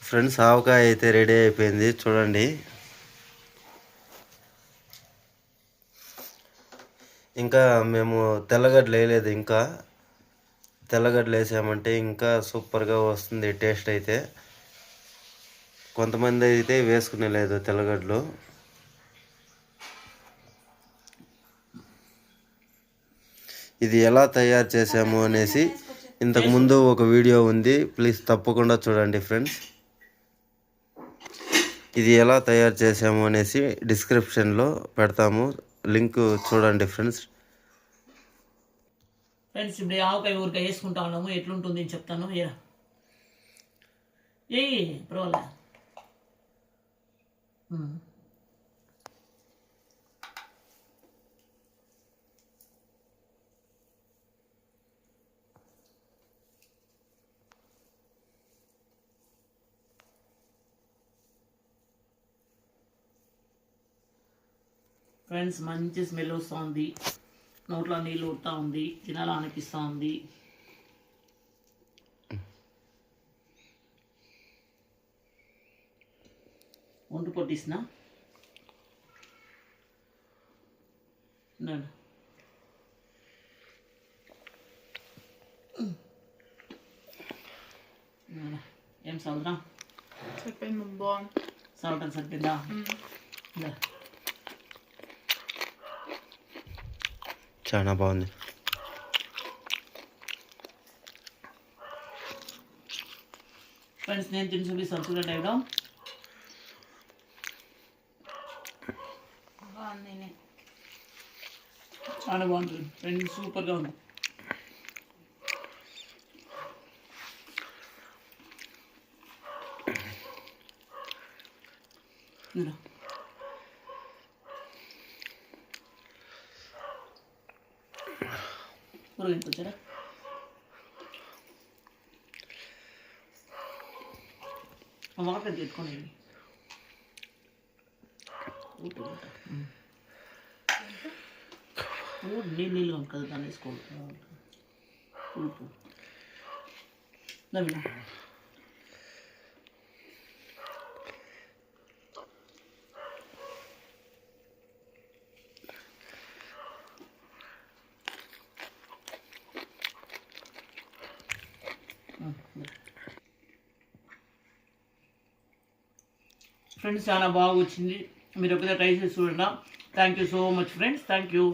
Friends ఆవకాయ అయితే ready అయిపోయింది చూడండి. ఇంకా మేము తెల్లగడ్డలు వేయలేదు. ఇంకా తెల్లగడ్డలు వేసామంటే ఇంకా సూపర్గా వస్తుంది టేస్ట్ అయితే. కొంతమంది అయితే వేసుకునే లేదు తెల్లగడ్డలు. ఇది ఎలా తయారు చేసాము అనేసి ఇంతకుముందు ఒక వీడియో ఉంది, ప్లీజ్ తప్పకుండా చూడండి ఫ్రెండ్స్. ఇది ఎలా తయారు చేసాము అనేసి డిస్క్రిప్షన్లో పెడతాము, లింక్ చూడండి ఫ్రెండ్స్. ఇప్పుడు ఆవకాయ ఊరికాయ వేసుకుంటా ఉన్నాము, ఎట్లుంటుంది అని చెప్తాను. ఏ పర్వాలే. ఫ్రెండ్స్ మంచి స్మెల్ వస్తూ ఉంది, నోట్లో నీళ్ళు ఊరుతూ ఉంది, తినాలా అనిపిస్తూ ఉంది. ఒంటు కొట్టిస్తున్నా ఏం సౌదరా సరిపోయింది. బాగుంది. సౌటం సరిపోయిందా? చాలా బాగుంది. ఫ్రెండ్స్ నేను తిని చూపిస్తాను చూడండి. ఇవ్వడం చాలా బాగుంటుంది ఫ్రెండ్స్, సూపర్గా ఉంది. వచ్చారా వాటర్ పెట్టుకోండి. నీళ్ళు ఉంది కదా, దాన్ని వేసుకోవాలి. ఉప్పు నవ్వినా ఫ్రెండ్స్ చాలా బాగా వచ్చింది. మీరు ఎప్పుడైతే ట్రై చేసి చూడండి. Thank you so much friends, thank you.